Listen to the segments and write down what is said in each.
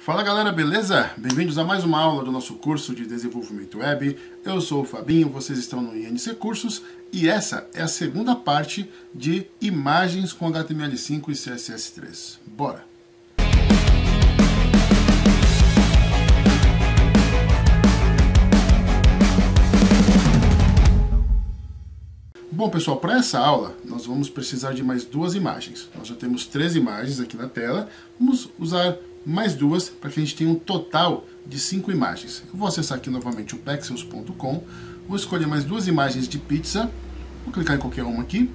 Fala galera, beleza? Bem-vindos a mais uma aula do nosso curso de desenvolvimento web. Eu sou o Fabinho, vocês estão no INC Cursos e essa é a segunda parte de imagens com HTML5 e CSS3. Bora! Bom pessoal, para essa aula nós vamos precisar de mais duas imagens. Nós já temos 3 imagens aqui na tela, vamos usar mais duas para que a gente tenha um total de 5 imagens. Eu vou acessar aqui novamente o pexels.com, vou escolher mais 2 imagens de pizza, vou clicar em qualquer uma aqui,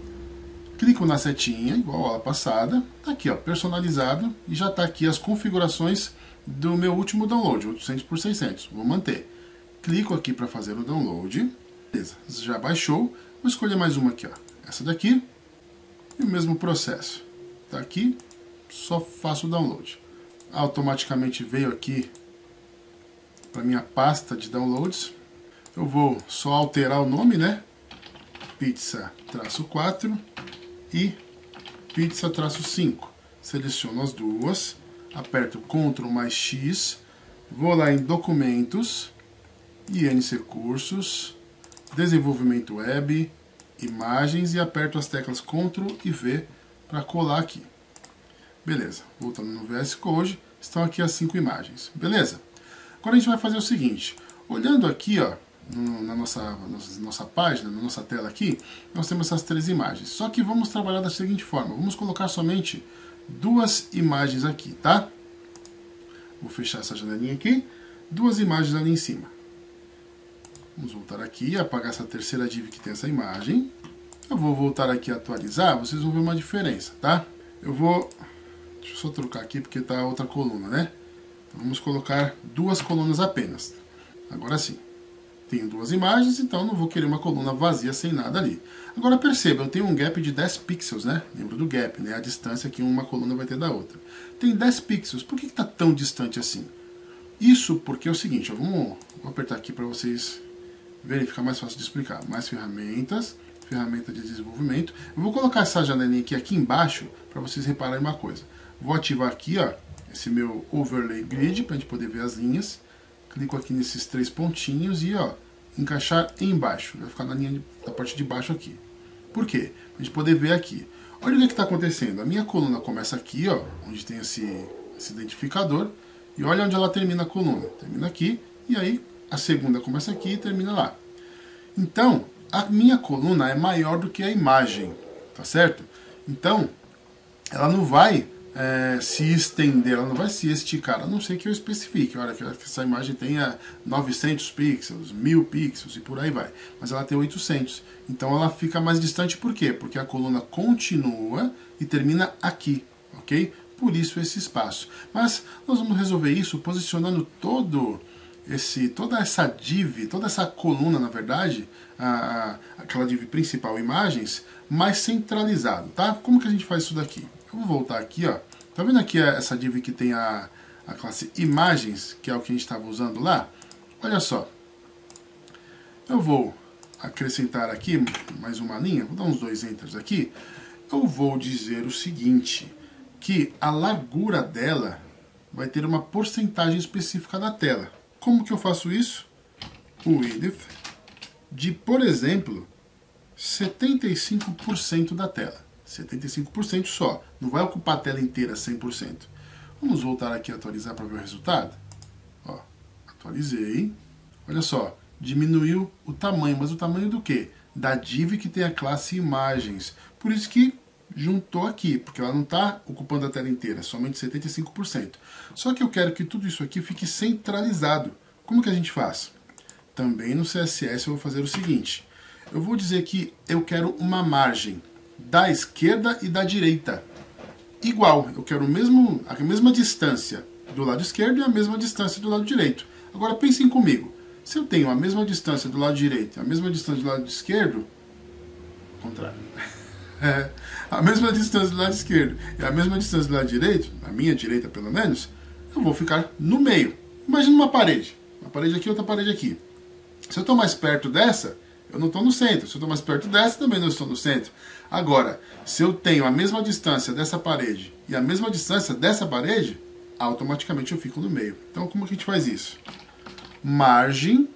clico na setinha, igual a aula passada, tá aqui ó, personalizado, e já está aqui as configurações do meu último download, 800 por 600, vou manter. Clico aqui para fazer o download, beleza, já baixou, vou escolher mais uma aqui ó, essa daqui, e o mesmo processo, tá aqui, só faço o download. Automaticamente veio aqui para minha pasta de downloads. Eu vou só alterar o nome, né? Pizza-4 e Pizza-5. Seleciono as duas, aperto Ctrl mais X, vou lá em Documentos, INC Cursos, Desenvolvimento Web, Imagens e aperto as teclas Ctrl e V para colar aqui. Beleza, voltando no VS Code, estão aqui as 5 imagens, beleza? Agora a gente vai fazer o seguinte, olhando aqui ó, na nossa página, na nossa tela aqui, nós temos essas 3 imagens, só que vamos trabalhar da seguinte forma, vamos colocar somente 2 imagens aqui, tá? Vou fechar essa janelinha aqui, 2 imagens ali em cima. Vamos voltar aqui, apagar essa terceira div que tem essa imagem. Eu vou voltar aqui a atualizar, vocês vão ver uma diferença, tá? Deixa eu só trocar aqui porque está outra coluna, né? Então vamos colocar 2 colunas apenas. Agora sim. Tenho 2 imagens, então não vou querer uma coluna vazia sem nada ali. Agora perceba, eu tenho um gap de 10 pixels, né? Lembra do gap, né? A distância que uma coluna vai ter da outra. Tem 10 pixels. Por que está tão distante assim? Isso porque é o seguinte, ó, vou apertar aqui para vocês verem, ficar mais fácil de explicar. Mais ferramentas, ferramenta de desenvolvimento. Eu vou colocar essa janelinha aqui embaixo para vocês repararem uma coisa. Vou ativar aqui ó, esse meu Overlay Grid para a gente poder ver as linhas. Clico aqui nesses 3 pontinhos e ó, encaixar embaixo. Vai ficar na linha da parte de baixo aqui. Por quê? Para a gente poder ver aqui. Olha o que está acontecendo. A minha coluna começa aqui, ó, onde tem esse identificador. E olha onde ela termina a coluna. Termina aqui e aí a segunda começa aqui e termina lá. Então, a minha coluna é maior do que a imagem. Tá certo? Então, ela não vai se estender, ela não vai se esticar, a não ser que eu especifique, olha, que essa imagem tenha 900 pixels, 1000 pixels e por aí vai, mas ela tem 800, então ela fica mais distante, por quê? Porque a coluna continua e termina aqui, ok? Por isso esse espaço, mas nós vamos resolver isso posicionando toda essa div, toda essa coluna, na verdade, aquela div principal, imagens, mais centralizado, tá? Como que a gente faz isso daqui? Eu vou voltar aqui, ó. Tá vendo aqui essa div que tem a classe imagens, que é o que a gente estava usando lá? Olha só. Eu vou acrescentar aqui mais uma linha, vou dar uns 2 enters aqui. Eu vou dizer o seguinte, que a largura dela vai ter uma porcentagem específica da tela. Como que eu faço isso? O width de, por exemplo, 75% da tela. 75% só. Não vai ocupar a tela inteira 100%. Vamos voltar aqui a atualizar para ver o resultado. Ó, atualizei. Olha só, diminuiu o tamanho. Mas o tamanho do quê? Da div que tem a classe imagens. Por isso que juntou aqui, porque ela não está ocupando a tela inteira, somente 75%. Só que eu quero que tudo isso aqui fique centralizado. Como que a gente faz? Também no CSS eu vou fazer o seguinte. Eu vou dizer que eu quero uma margem da esquerda e da direita igual. Eu quero a mesma distância do lado esquerdo e a mesma distância do lado direito. Agora pensem comigo. Se eu tenho a mesma distância do lado direito e a mesma distância do lado esquerdo, contrário. A mesma distância do lado esquerdo e a mesma distância do lado direito, na minha direita pelo menos, eu vou ficar no meio. Imagina uma parede aqui, outra parede aqui. Se eu estou mais perto dessa, eu não estou no centro. Se eu estou mais perto dessa, também não estou no centro. Agora, se eu tenho a mesma distância dessa parede e a mesma distância dessa parede, automaticamente eu fico no meio. Então, como que a gente faz isso? Margem,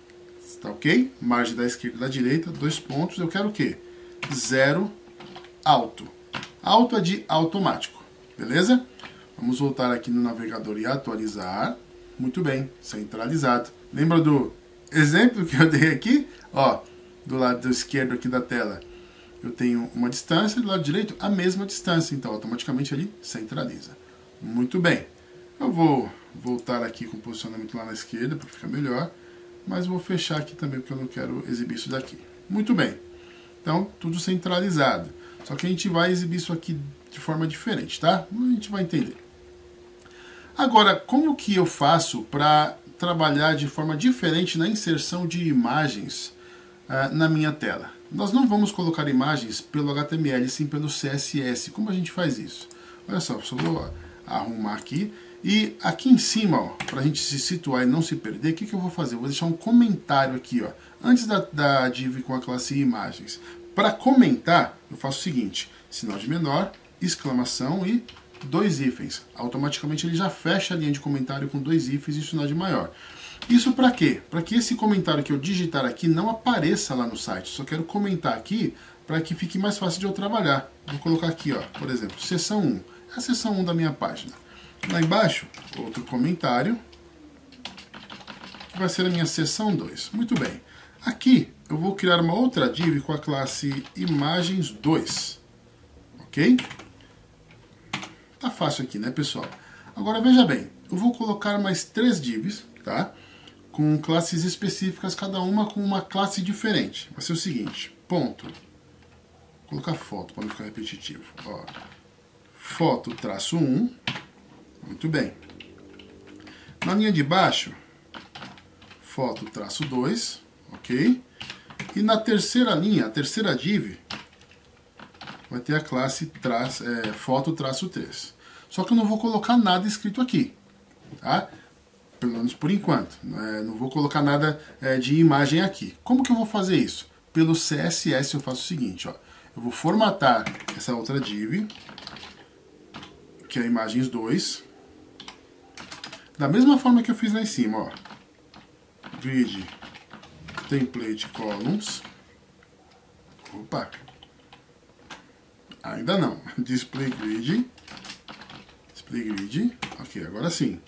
tá ok? Margem da esquerda e da direita, 2 pontos. Eu quero o quê? 0, alto. Alto é de automático, beleza? Vamos voltar aqui no navegador e atualizar. Muito bem, centralizado. Lembra do exemplo que eu dei aqui? Ó, do lado esquerdo aqui da tela, eu tenho uma distância, do lado direito, a mesma distância. Então, automaticamente ele centraliza. Muito bem. Eu vou voltar aqui com o posicionamento lá na esquerda, para ficar melhor. Mas vou fechar aqui também, porque eu não quero exibir isso daqui. Muito bem. Então, tudo centralizado. Só que a gente vai exibir isso aqui de forma diferente, tá? A gente vai entender. Agora, como que eu faço para trabalhar de forma diferente na inserção de imagens na minha tela? Nós não vamos colocar imagens pelo HTML, sim pelo CSS. Como a gente faz isso? Olha só vou arrumar aqui. E aqui em cima, para a gente se situar e não se perder, o que eu vou fazer? Eu vou deixar um comentário aqui, ó, antes da div com a classe imagens. Para comentar, eu faço o seguinte, sinal de menor, exclamação e 2 hífens. Automaticamente ele já fecha a linha de comentário com 2 hífens e sinal de maior. Isso para quê? Para que esse comentário que eu digitar aqui não apareça lá no site. Só quero comentar aqui para que fique mais fácil de eu trabalhar. Vou colocar aqui, ó, por exemplo, seção 1. É a seção 1 da minha página. Lá embaixo, outro comentário, que vai ser a minha seção 2. Muito bem. Aqui eu vou criar uma outra div com a classe imagens 2. Ok? Tá fácil aqui, né, pessoal? Agora veja bem, eu vou colocar mais 3 divs, tá? Com classes específicas, cada uma com uma classe diferente. Vai ser o seguinte, ponto. Vou colocar foto para não ficar repetitivo. Ó, foto traço 1. Muito bem. Na linha de baixo, foto traço 2, ok? E na terceira linha, a terceira div, vai ter a classe foto traço 3. Só que eu não vou colocar nada escrito aqui, tá? Pelo menos por enquanto. Não vou colocar nada de imagem aqui. Como que eu vou fazer isso? Pelo CSS eu faço o seguinte, ó. Eu vou formatar essa outra div, que é imagens 2. Da mesma forma que eu fiz lá em cima, ó. Grid, template, columns. Opa! Ainda não. Display grid. Display grid. Ok, agora sim.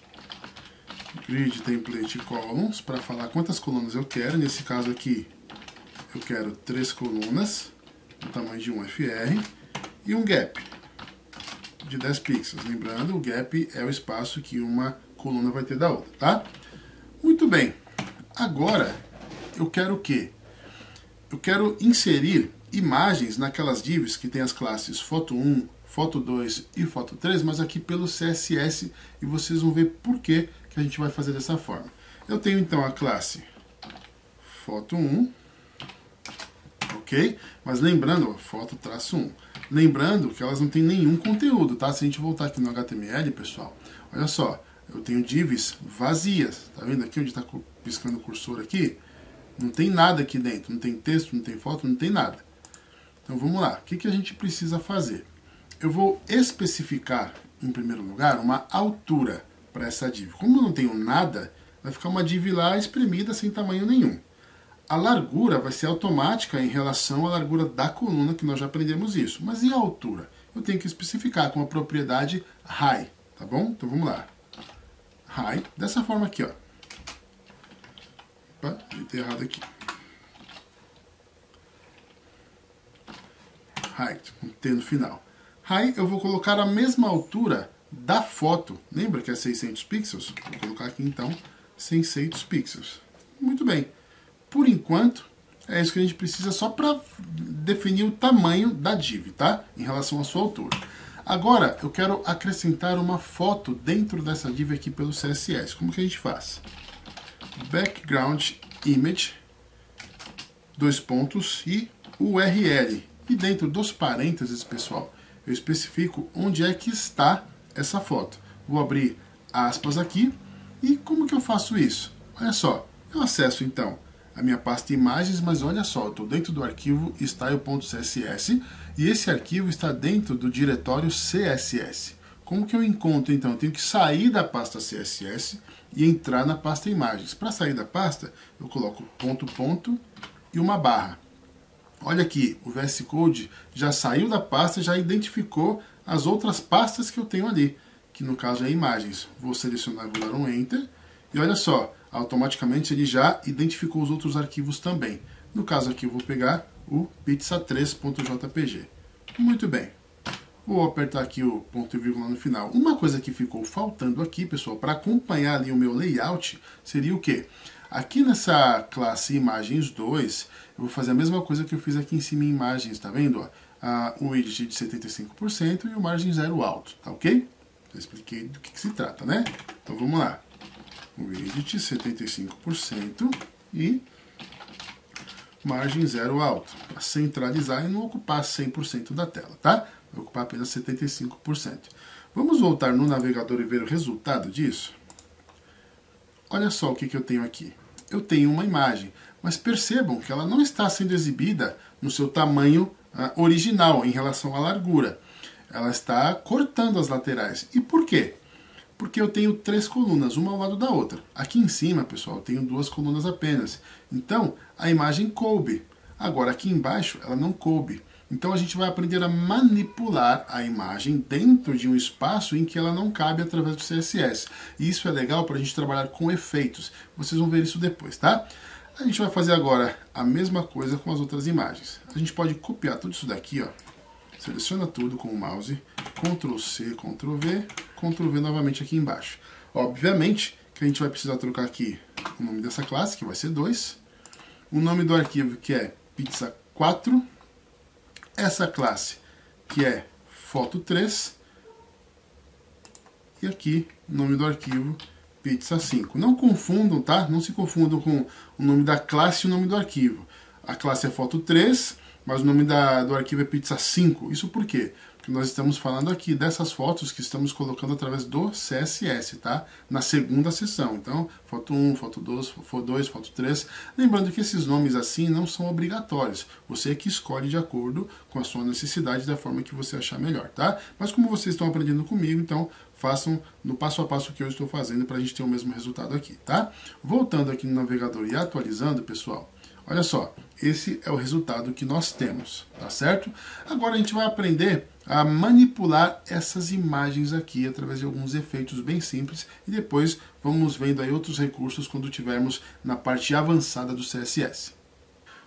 Grid, template, columns. Para falar quantas colunas eu quero. Nesse caso aqui, eu quero 3 colunas. No tamanho de 1 FR. E um gap de 10 pixels. Lembrando, o gap é o espaço que uma coluna vai ter da outra, tá? Muito bem. Agora, eu quero o quê? Eu quero inserir imagens naquelas divs que tem as classes foto 1, foto 2 e foto 3, mas aqui pelo CSS, e vocês vão ver por que a gente vai fazer dessa forma. Eu tenho então a classe foto 1, ok? Mas lembrando, ó, foto traço 1. Lembrando que elas não têm nenhum conteúdo, tá? Se a gente voltar aqui no HTML, pessoal, olha só, eu tenho divs vazias. Tá vendo aqui onde está piscando o cursor aqui? Não tem nada aqui dentro, não tem texto, não tem foto, não tem nada. Então vamos lá, o que a gente precisa fazer? Eu vou especificar, em primeiro lugar, uma altura para essa div. Como eu não tenho nada, vai ficar uma div lá espremida sem tamanho nenhum. A largura vai ser automática em relação à largura da coluna, que nós já aprendemos isso. Mas e a altura? Eu tenho que especificar com a propriedade high, tá bom? Então vamos lá. High, dessa forma aqui, ó. Opa, digitei errado aqui. Height, com T no final. High, eu vou colocar a mesma altura da foto. Lembra que é 600 pixels? Vou colocar aqui então 600 pixels. Muito bem. Por enquanto, é isso que a gente precisa só para definir o tamanho da div, tá? Em relação à sua altura. Agora, eu quero acrescentar uma foto dentro dessa div aqui pelo CSS. Como que a gente faz? Background image, 2 pontos e URL. E dentro dos parênteses, pessoal, eu especifico onde é que está essa foto. Vou abrir aspas aqui. E como que eu faço isso? Olha só, eu acesso então a minha pasta imagens, mas olha só, eu estou dentro do arquivo style.css e esse arquivo está dentro do diretório CSS. Como que eu encontro, então? Eu tenho que sair da pasta CSS e entrar na pasta imagens. Para sair da pasta, eu coloco ponto, ponto e uma barra. Olha aqui, o VS Code já saiu da pasta, já identificou as outras pastas que eu tenho ali, que no caso é imagens. Vou selecionar e vou dar um Enter. E olha só, automaticamente ele já identificou os outros arquivos também. No caso aqui eu vou pegar o pizza3.jpg. Muito bem. Vou apertar aqui o ponto e vírgula no final. Uma coisa que ficou faltando aqui, pessoal, para acompanhar ali o meu layout, seria o quê? Aqui nessa classe Imagens 2, eu vou fazer a mesma coisa que eu fiz aqui em cima em Imagens, tá vendo? O widget de 75% e o margem zero alto, tá ok? Já expliquei do que se trata, né? Então vamos lá. O widget 75% e margem zero alto, para centralizar e não ocupar 100% da tela, tá? Vai ocupar apenas 75%. Vamos voltar no navegador e ver o resultado disso? Olha só o que eu tenho aqui. Eu tenho uma imagem, mas percebam que ela não está sendo exibida no seu tamanho original em relação à largura. Ela está cortando as laterais. E por quê? Porque eu tenho 3 colunas, uma ao lado da outra. Aqui em cima, pessoal, eu tenho 2 colunas apenas. Então, a imagem coube. Agora, aqui embaixo, ela não coube. Então, a gente vai aprender a manipular a imagem dentro de um espaço em que ela não cabe através do CSS. E isso é legal para a gente trabalhar com efeitos. Vocês vão ver isso depois, tá? A gente vai fazer agora a mesma coisa com as outras imagens. A gente pode copiar tudo isso daqui, ó. Seleciona tudo com o mouse, Ctrl C, Ctrl V, Ctrl V novamente aqui embaixo. Obviamente que a gente vai precisar trocar aqui o nome dessa classe, que vai ser 2, o nome do arquivo, que é pizza 4, essa classe, que é foto 3, e aqui o nome do arquivo, pizza 5. Não confundam, tá? Não se confundam com o nome da classe e o nome do arquivo. A classe é foto 3, mas o nome do arquivo é pizza 5. Isso por quê? Porque nós estamos falando aqui dessas fotos que estamos colocando através do CSS, tá? Na segunda seção. Então, foto 1, foto 2, foto 3. Lembrando que esses nomes assim não são obrigatórios. Você é que escolhe de acordo com a sua necessidade, da forma que você achar melhor, tá? Mas como vocês estão aprendendo comigo, então façam no passo a passo que eu estou fazendo para a gente ter o mesmo resultado aqui, tá? Voltando aqui no navegador e atualizando, pessoal, olha só, esse é o resultado que nós temos, tá certo? Agora a gente vai aprender a manipular essas imagens aqui através de alguns efeitos bem simples e depois vamos vendo aí outros recursos quando tivermos na parte avançada do CSS.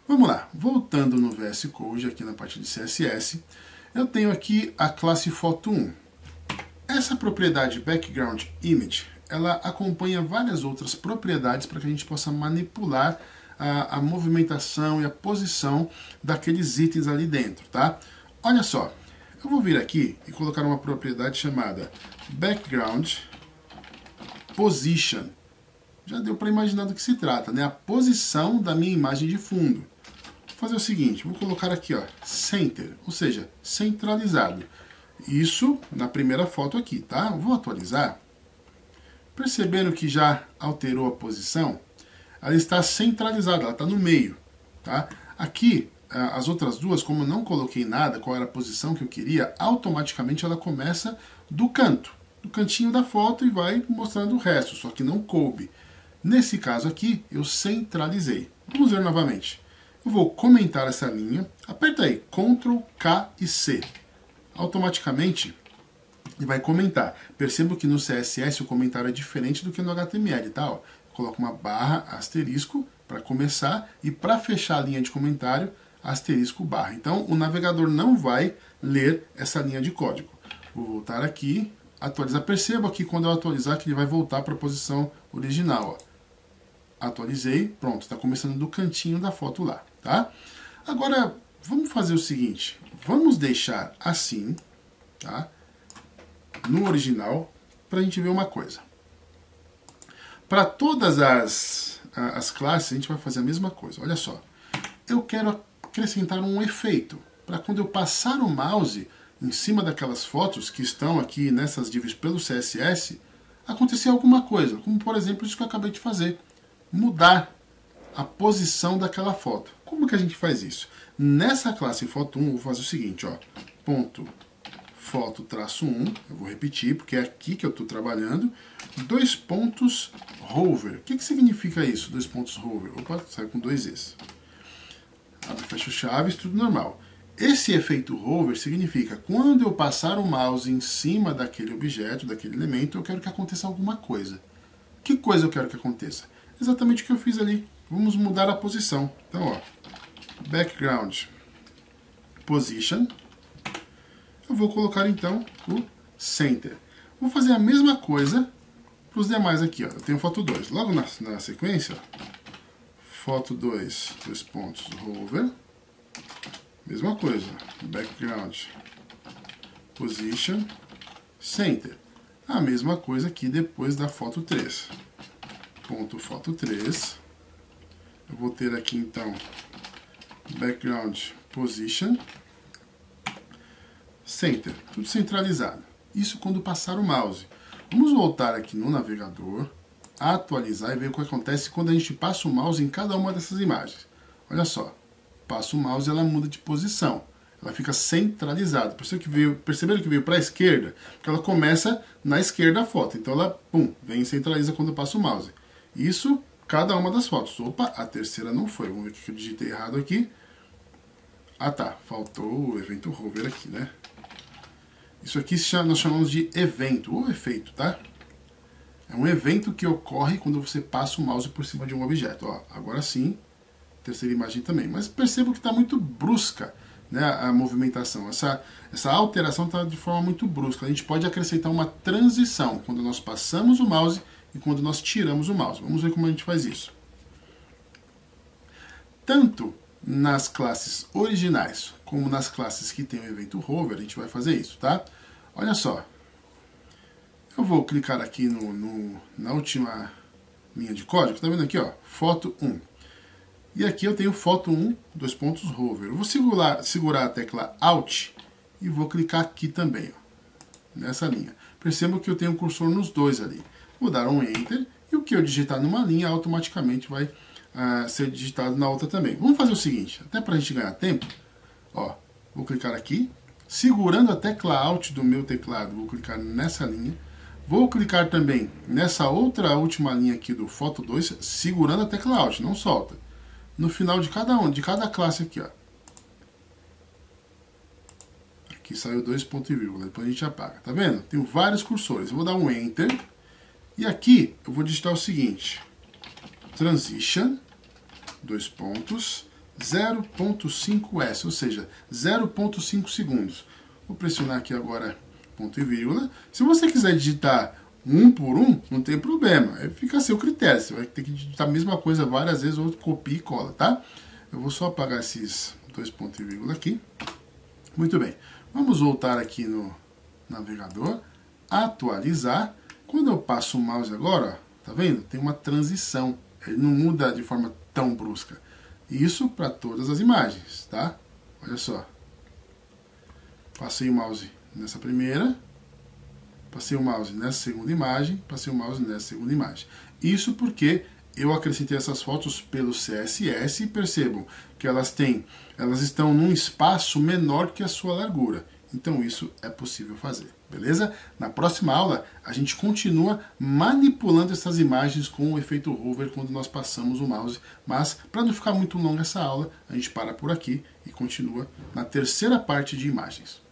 Vamos lá, voltando no VS Code aqui na parte de CSS, eu tenho aqui a classe foto 1. Essa propriedade Background Image, ela acompanha várias outras propriedades para que a gente possa manipular a movimentação e a posição daqueles itens ali dentro, tá? Olha só, eu vou vir aqui e colocar uma propriedade chamada Background Position. Já deu para imaginar do que se trata, né? A posição da minha imagem de fundo. Vou fazer o seguinte, vou colocar aqui, ó, Center, ou seja, centralizado. Isso na primeira foto aqui, tá? Vou atualizar. Percebendo que já alterou a posição, ela está centralizada, ela está no meio, tá? Aqui, as outras duas, como eu não coloquei nada, qual era a posição que eu queria, automaticamente ela começa do canto, do cantinho da foto e vai mostrando o resto, só que não coube. Nesse caso aqui, eu centralizei. Vamos ver novamente. Eu vou comentar essa linha, aperta aí, Ctrl, K e C. Automaticamente ele vai comentar. Percebo que no CSS o comentário é diferente do que no HTML, tá? Ó, coloco uma barra asterisco para começar e para fechar a linha de comentário, asterisco barra. Então o navegador não vai ler essa linha de código. Vou voltar aqui, atualizar. Perceba aqui quando eu atualizar que ele vai voltar para a posição original. Ó. Atualizei, pronto, está começando do cantinho da foto lá, tá? Agora vamos fazer o seguinte, vamos deixar assim, tá? No original, para a gente ver uma coisa. Para todas as classes, a gente vai fazer a mesma coisa. Olha só, eu quero acrescentar um efeito, para quando eu passar o mouse em cima daquelas fotos que estão aqui nessas divs pelo CSS, acontecer alguma coisa, como por exemplo isso que eu acabei de fazer, mudar a posição daquela foto. Como que a gente faz isso? Nessa classe foto 1, eu vou fazer o seguinte, ó, ponto foto traço 1, eu vou repetir porque é aqui que eu estou trabalhando, 2 pontos hover. O que significa isso, 2 pontos hover? Opa, sai com 2 Es. Abre, fecha chaves, tudo normal. Esse efeito hover significa quando eu passar o mouse em cima daquele objeto, daquele elemento, eu quero que aconteça alguma coisa. Que coisa eu quero que aconteça? Exatamente o que eu fiz ali. Vamos mudar a posição. Então, ó, background position. Eu vou colocar então o center. Vou fazer a mesma coisa para os demais aqui. Ó. Eu tenho foto 2. Logo na sequência, ó, foto 2, 2 pontos hover. Mesma coisa. Background position center. A mesma coisa aqui depois da foto 3. Ponto foto 3. Eu vou ter aqui então background position center, tudo centralizado. Isso quando passar o mouse. Vamos voltar aqui no navegador, atualizar e ver o que acontece quando a gente passa o mouse em cada uma dessas imagens. Olha só, passa o mouse e ela muda de posição. Ela fica centralizada. Perceberam que veio para a esquerda? Porque ela começa na esquerda a foto. Então ela, pum, vem e centraliza quando eu passo o mouse. Isso, cada uma das fotos. Opa, a terceira não foi. Vamos ver o que eu digitei errado aqui. Ah tá, faltou o evento hover aqui, né? Isso aqui nós chamamos de evento, ou efeito, tá? É um evento que ocorre quando você passa o mouse por cima de um objeto. Ó, agora sim, terceira imagem também. Mas percebo que está muito brusca, né, a movimentação. Essa alteração está de forma muito brusca. A gente pode acrescentar uma transição quando nós passamos o mouse e quando nós tiramos o mouse. Vamos ver como a gente faz isso. Tanto nas classes originais como nas classes que tem o evento hover, a gente vai fazer isso, tá? Olha só. Eu vou clicar aqui na última linha de código. Tá vendo aqui, ó? Foto 1. E aqui eu tenho foto 1, 2 pontos hover. Eu vou segurar a tecla Alt e vou clicar aqui também, ó, nessa linha. Percebam que eu tenho o cursor nos dois ali. Vou dar um Enter e o que eu digitar numa linha automaticamente vai ser digitado na outra também. Vamos fazer o seguinte, até para a gente ganhar tempo. Ó, vou clicar aqui, segurando a tecla Alt do meu teclado, vou clicar nessa linha. Vou clicar também nessa outra última linha aqui do foto 2, segurando a tecla Alt, não solta. No final de cada classe aqui, ó. Aqui saiu 2 pontos e vírgula, depois a gente apaga, tá vendo? Tenho vários cursores, eu vou dar um Enter. E aqui eu vou digitar o seguinte, Transition, 2 pontos, 0.5S, ou seja, 0.5 segundos. Vou pressionar aqui agora ponto e vírgula. Se você quiser digitar um por um, não tem problema. Fica a seu critério. Você vai ter que digitar a mesma coisa várias vezes ou copia e cola, tá? Eu vou só apagar esses 2 pontos e vírgula aqui. Muito bem. Vamos voltar aqui no navegador, atualizar. Quando eu passo o mouse agora, ó, tá vendo? Tem uma transição. Ele não muda de forma tão brusca. Isso para todas as imagens, tá? Olha só. Passei o mouse nessa primeira, passei o mouse nessa segunda imagem, passei o mouse nessa segunda imagem. Isso porque eu acrescentei essas fotos pelo CSS e percebam que elas estão num espaço menor que a sua largura. Então isso é possível fazer, beleza? Na próxima aula a gente continua manipulando essas imagens com o efeito hover quando nós passamos o mouse, mas para não ficar muito longa essa aula, a gente para por aqui e continua na terceira parte de imagens.